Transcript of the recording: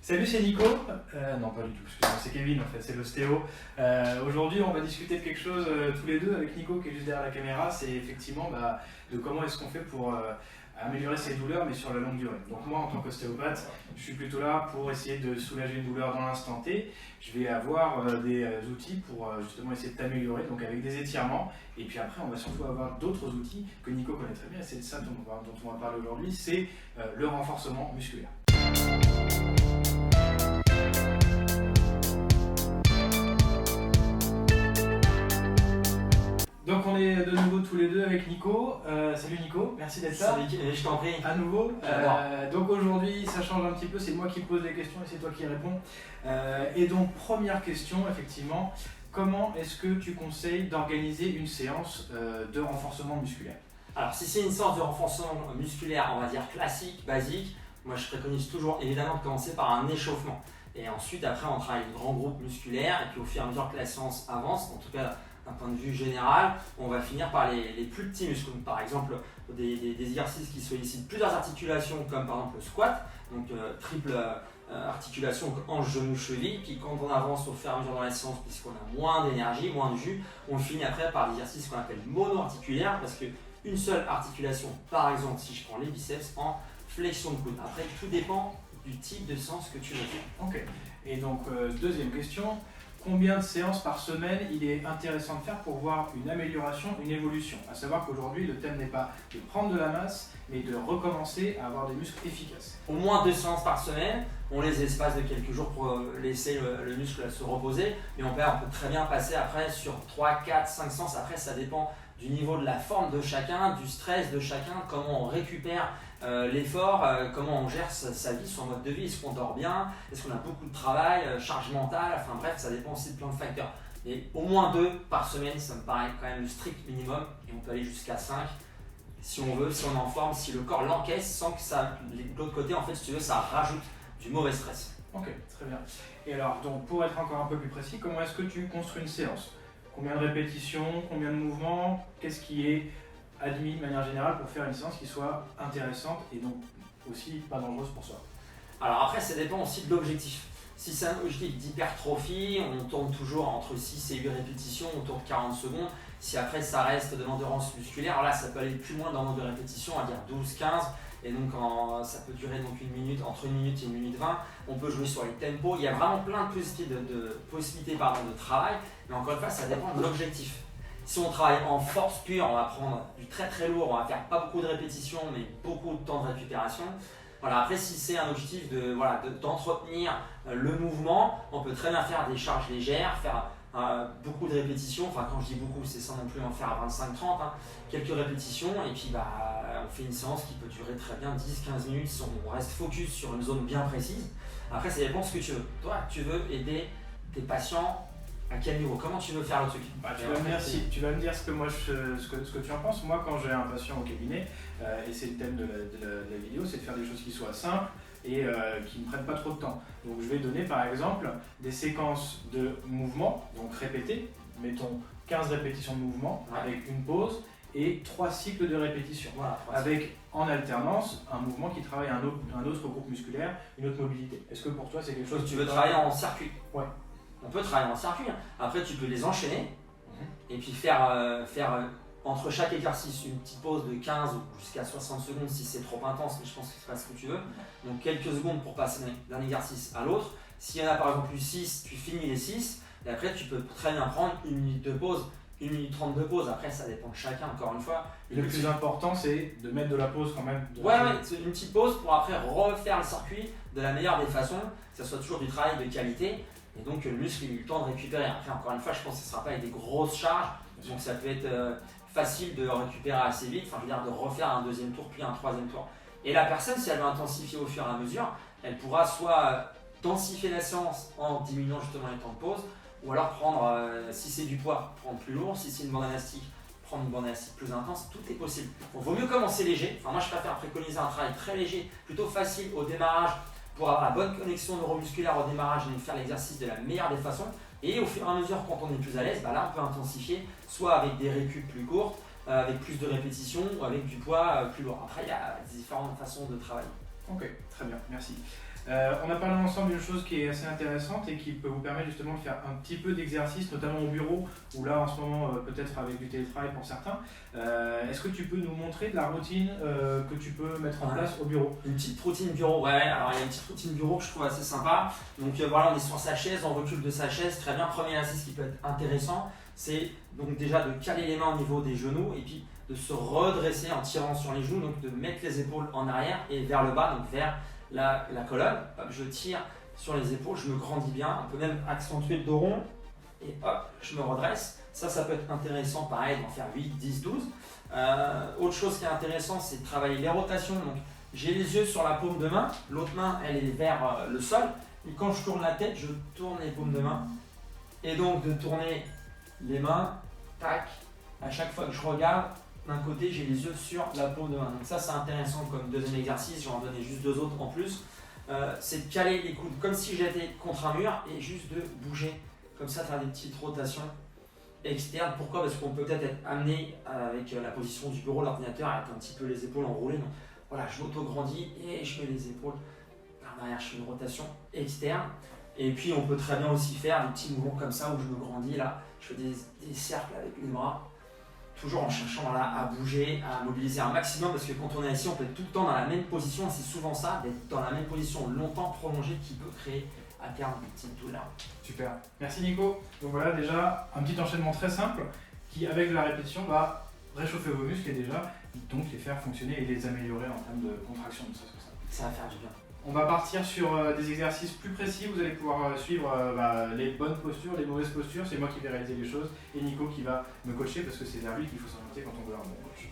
Salut, c'est Nico. Non, pas du tout, excusez-moi, c'est Kevin en fait, c'est l'ostéo. Aujourd'hui, on va discuter de quelque chose tous les deux avec Nico qui est juste derrière la caméra. C'est effectivement de comment est-ce qu'on fait pour améliorer ses douleurs, mais sur la longue durée. Donc, moi, en tant qu'ostéopathe, je suis plutôt là pour essayer de soulager une douleur dans l'instant T. Je vais avoir des outils pour justement essayer de t'améliorer, donc avec des étirements. Et puis après, on va surtout avoir d'autres outils que Nico connaît très bien, et c'est de ça dont on va parler aujourd'hui, c'est le renforcement musculaire. Donc on est de nouveau tous les deux avec Nico. Salut Nico, merci d'être là. Salut, je t'en prie. À nouveau. Donc aujourd'hui ça change un petit peu, c'est moi qui pose les questions et c'est toi qui réponds. Et donc première question, effectivement, comment est-ce que tu conseilles d'organiser une séance de renforcement musculaire? Alors si c'est une séance de renforcement musculaire, on va dire classique, basique, moi je préconise toujours évidemment de commencer par un échauffement. Et ensuite après on travaille les grands groupes musculaires et puis au fur et à mesure que la séance avance, en tout cas d'un point de vue général, on va finir par les plus petits muscles. Par exemple, des exercices qui sollicitent plusieurs articulations, comme par exemple le squat, donc triple articulation hanche, genou, cheville. Puis quand on avance au fur et à mesure dans la séance, puisqu'on a moins d'énergie, moins de jus, on finit après par des exercices qu'on appelle mono-articulaires, parce qu'une seule articulation, par exemple, si je prends les biceps, en flexion de coude. Après, tout dépend du type de séance que tu veux faire. Ok. Et donc, deuxième question. Combien de séances par semaine il est intéressant de faire pour voir une amélioration, une évolution? À savoir qu'aujourd'hui, le thème n'est pas de prendre de la masse, mais de recommencer à avoir des muscles efficaces. Au moins 2 séances par semaine, on les espace de quelques jours pour laisser le muscle se reposer, mais on peut très bien passer après sur 3, 4, 5 séances. Après, ça dépend du niveau de la forme de chacun, du stress de chacun, comment on récupère l'effort, comment on gère sa vie, son mode de vie, est-ce qu'on dort bien, est-ce qu'on a beaucoup de travail, charge mentale, enfin bref, ça dépend aussi de plein de facteurs. Mais au moins 2 par semaine, ça me paraît quand même le strict minimum, et on peut aller jusqu'à 5 si on veut, si on est en forme, si le corps l'encaisse, sans que ça, de l'autre côté, en fait, si tu veux, ça rajoute du mauvais stress. Ok, très bien. Et alors, donc, pour être encore un peu plus précis, comment est-ce que tu construis une séance? Combien de répétitions, combien de mouvements? Qu'est-ce qui est admis de manière générale pour faire une séance qui soit intéressante et donc aussi pas dangereuse pour soi? Alors après, ça dépend aussi de l'objectif. Si c'est un objectif d'hypertrophie, on tourne toujours entre 6 et 8 répétitions, on tourne 40 secondes. Si après ça reste de l'endurance musculaire, alors là ça peut aller plus loin dans le nombre de répétitions, à dire 12, 15. Et donc ça peut durer donc entre 1 minute et 1 minute 20. On peut jouer sur les tempos. Il y a vraiment plein de possibilités de travail. Mais encore une fois, ça dépend de l'objectif. Si on travaille en force pure, on va prendre du très très lourd, on va faire pas beaucoup de répétitions, mais beaucoup de temps de récupération. Voilà, après, si c'est un objectif d'entretenir le mouvement, on peut très bien faire des charges légères, faire beaucoup de répétitions. Enfin, quand je dis beaucoup, c'est sans non plus en faire à 25-30, quelques répétitions, et puis on fait une séance qui peut durer très bien 10-15 minutes si on reste focus sur une zone bien précise. Après, ça dépend de ce que tu veux. Toi, tu veux aider tes patients à quel niveau? Comment tu veux faire le truc? Tu vas me dire ce que tu en penses. Moi, quand j'ai un patient au cabinet, et c'est le thème de la vidéo, c'est de faire des choses qui soient simples et qui ne prennent pas trop de temps. Donc je vais donner par exemple des séquences de mouvements, donc répétées, mettons 15 répétitions de mouvement avec une pause et 3 cycles de répétition. Voilà, avec en alternance un mouvement qui travaille un autre groupe musculaire, une autre mobilité. Est-ce que pour toi c'est quelque chose que tu veux travailler en circuit? Ouais. On peut travailler en circuit. Après, tu peux les enchaîner et puis faire entre chaque exercice une petite pause de 15 ou jusqu'à 60 secondes si c'est trop intense, mais je pense que c'est pas ce que tu veux. Donc quelques secondes pour passer d'un exercice à l'autre. S'il y en a par exemple 6, tu finis les 6 et après tu peux très bien prendre 1 minute de pause, 1 minute 30 de pause. Après, ça dépend de chacun, encore une fois. Le plus important, c'est de mettre de la pause quand même. Ouais, c'est une petite pause pour après refaire le circuit de la meilleure des façons, que ce soit toujours du travail de qualité. Et donc le muscle il a eu le temps de récupérer. Après, encore une fois, je pense que ce ne sera pas avec des grosses charges, donc ça peut être facile de récupérer assez vite, enfin je veux dire de refaire un deuxième tour puis un troisième tour. Et la personne, si elle veut intensifier au fur et à mesure, elle pourra soit densifier la séance en diminuant justement les temps de pause, ou alors prendre, si c'est du poids, prendre plus lourd, si c'est une bande élastique, prendre une bande élastique plus intense, tout est possible. Il vaut mieux commencer léger, enfin moi je préfère préconiser un travail très léger, plutôt facile au démarrage, pour avoir la bonne connexion neuromusculaire au démarrage et faire l'exercice de la meilleure des façons. Et au fur et à mesure, quand on est plus à l'aise, là on peut intensifier, soit avec des récup plus courtes, avec plus de répétitions, ou avec du poids plus lourd. Après, il y a différentes façons de travailler. Ok, très bien, merci. On a parlé ensemble d'une chose qui est assez intéressante et qui peut vous permettre justement de faire un petit peu d'exercice, notamment au bureau, où là en ce moment, peut-être avec du télétravail pour certains. Est-ce que tu peux nous montrer de la routine que tu peux mettre en place au bureau? Une petite routine bureau, ouais, alors il y a une petite routine bureau que je trouve assez sympa. Donc voilà, on est sur sa chaise, on recule de sa chaise, très bien. Premier exercice qui peut être intéressant, c'est donc déjà de caler les mains au niveau des genoux et puis de se redresser en tirant sur les genoux, donc de mettre les épaules en arrière et vers le bas, donc vers la colonne. Hop, je tire sur les épaules, je me grandis bien, on peut même accentuer le dos rond et hop, je me redresse. Ça peut être intéressant, pareil, d'en faire 8, 10, 12. Autre chose qui est intéressant, c'est de travailler les rotations. Donc, j'ai les yeux sur la paume de main, l'autre main elle est vers le sol. Et quand je tourne la tête, je tourne les paumes de main. Et donc de tourner les mains, tac, à chaque fois que je regarde, d'un côté j'ai les yeux sur la paume de main. Donc ça c'est intéressant comme deuxième exercice, j'en donner juste 2 autres en plus. C'est de caler les coudes comme si j'étais contre un mur et juste de bouger, comme ça faire des petites rotations externes. Pourquoi? Parce qu'on peut peut-être être amené avec la position du bureau, l'ordinateur, à être un petit peu les épaules enroulées. Donc voilà, je m'auto-grandis et je mets les épaules par derrière, je fais une rotation externe. Et puis on peut très bien aussi faire des petits mouvements comme ça où je me grandis là, je fais des cercles avec les bras, toujours en cherchant là, à bouger, à mobiliser un maximum parce que quand on est assis, on peut être tout le temps dans la même position et c'est souvent ça, d'être dans la même position longtemps prolongée qui peut créer à terme des petites douleurs. Super, merci Nico. Donc voilà déjà un petit enchaînement très simple qui avec la répétition va réchauffer vos muscles et déjà donc les faire fonctionner et les améliorer en termes de contraction. Ça va faire du bien. On va partir sur des exercices plus précis, vous allez pouvoir suivre les bonnes postures, les mauvaises postures, c'est moi qui vais réaliser les choses et Nico qui va me coacher parce que c'est vers lui qu'il faut s'orienter quand on veut un bon coach.